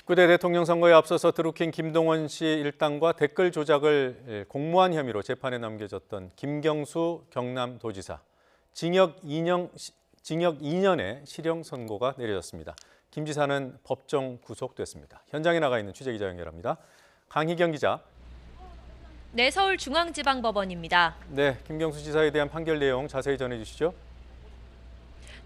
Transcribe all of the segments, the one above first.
19대 대통령 선거에 앞서서 드루킹 김동원 씨 일당과 댓글 조작을 공모한 혐의로 재판에 넘겨졌던 김경수 경남도지사. 징역 2년의 실형 선고가 내려졌습니다. 김 지사는 법정 구속됐습니다. 현장에 나가 있는 취재기자 연결합니다. 강희경 기자. 네, 서울중앙지방법원입니다. 네, 김경수 지사에 대한 판결 내용 자세히 전해주시죠.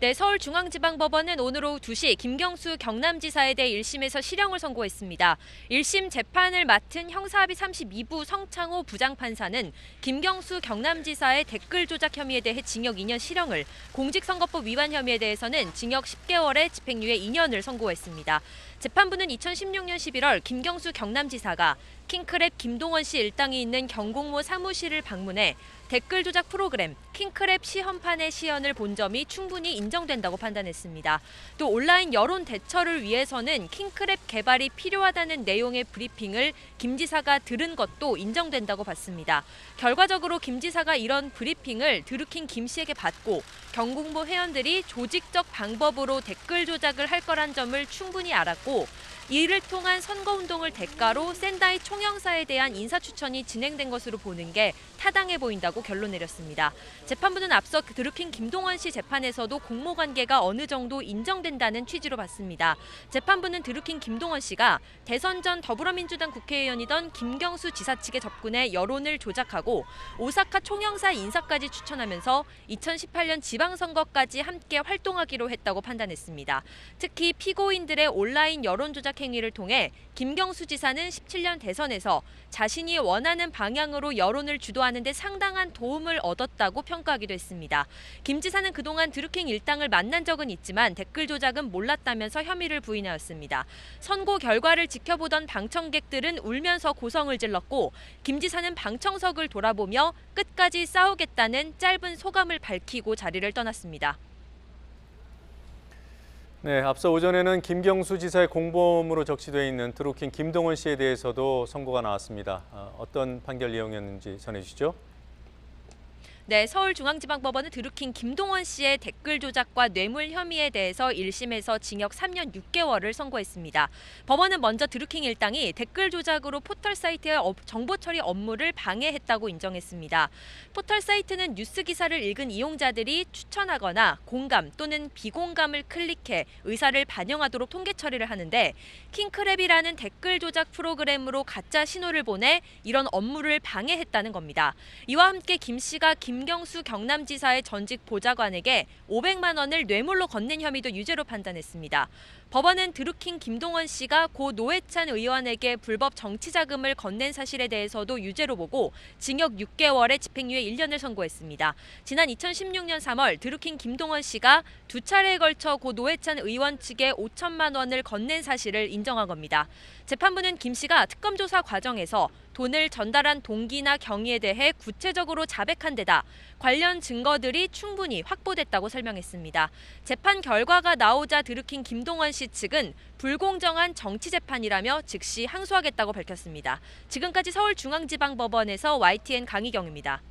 네, 서울중앙지방법원은 오늘 오후 2시 김경수 경남지사에 대해 1심에서 실형을 선고했습니다. 1심 재판을 맡은 형사합의 32부 성창호 부장판사는 김경수 경남지사의 댓글 조작 혐의에 대해 징역 2년 실형을, 공직선거법 위반 혐의에 대해서는 징역 10개월에 집행유예 2년을 선고했습니다. 재판부는 2016년 11월 김경수 경남지사가 킹크랩 김동원 씨 일당이 있는 경공모 사무실을 방문해 댓글 조작 프로그램 킹크랩 시험판의 시연을 본 점이 충분히 인정된다고 판단했습니다. 또 온라인 여론 대처를 위해서는 킹크랩 개발이 필요하다는 내용의 브리핑을 김 지사가 들은 것도 인정된다고 봤습니다. 결과적으로 김 지사가 이런 브리핑을 드루킹 김 씨에게 받고 경공모 회원들이 조직적 방법으로 댓글 조작을 할 거란 점을 충분히 알았고, 이를 통한 선거운동을 대가로 샌다이 총영사에 대한 인사추천이 진행된 것으로 보는 게 타당해 보인다고 결론 내렸습니다. 재판부는 앞서 드루킹 김동원 씨 재판에서도 공모관계가 어느 정도 인정된다는 취지로 봤습니다. 재판부는 드루킹 김동원 씨가 대선 전 더불어민주당 국회의원이던 김경수 지사 측에 접근해 여론을 조작하고 오사카 총영사 인사까지 추천하면서 2018년 지방선거까지 함께 활동하기로 했다고 판단했습니다. 특히 피고인들의 온라인 여론 조작 행위를 통해 김경수 지사는 17년 대선에서 자신이 원하는 방향으로 여론을 주도하는 데 상당한 도움을 얻었다고 평가하기도 했습니다. 김 지사는 그동안 드루킹 일당을 만난 적은 있지만 댓글 조작은 몰랐다면서 혐의를 부인하였습니다. 선고 결과를 지켜보던 방청객들은 울면서 고성을 질렀고, 김 지사는 방청석을 돌아보며 끝까지 싸우겠다는 짧은 소감을 밝히고 자리를 떠났습니다. 네, 앞서 오전에는 김경수 지사의 공범으로 적시되어 있는 드루킹 김동원 씨에 대해서도 선고가 나왔습니다. 어떤 판결 내용이었는지 전해주시죠. 네, 서울중앙지방법원은 드루킹 김동원 씨의 댓글 조작과 뇌물 혐의에 대해서 1심에서 징역 3년 6개월을 선고했습니다. 법원은 먼저 드루킹 일당이 댓글 조작으로 포털 사이트의 정보 처리 업무를 방해했다고 인정했습니다. 포털 사이트는 뉴스 기사를 읽은 이용자들이 추천하거나 공감 또는 비공감을 클릭해 의사를 반영하도록 통계 처리를 하는데, 킹크랩이라는 댓글 조작 프로그램으로 가짜 신호를 보내 이런 업무를 방해했다는 겁니다. 이와 함께 김 씨가 김경수 경남지사의 전직 보좌관에게 500만 원을 뇌물로 건넨 혐의도 유죄로 판단했습니다. 법원은 드루킹 김동원 씨가 고 노회찬 의원에게 불법 정치자금을 건넨 사실에 대해서도 유죄로 보고 징역 6개월에 집행유예 1년을 선고했습니다. 지난 2016년 3월 드루킹 김동원 씨가 두 차례에 걸쳐 고 노회찬 의원 측에 5천만 원을 건넨 사실을 인정한 겁니다. 재판부는 김 씨가 특검 조사 과정에서 돈을 전달한 동기나 경위에 대해 구체적으로 자백한 데다 관련 증거들이 충분히 확보됐다고 설명했습니다. 재판 결과가 나오자 드루킹 김동원 씨 측은 불공정한 정치 재판이라며 즉시 항소하겠다고 밝혔습니다. 지금까지 서울중앙지방법원에서 YTN 강희경입니다.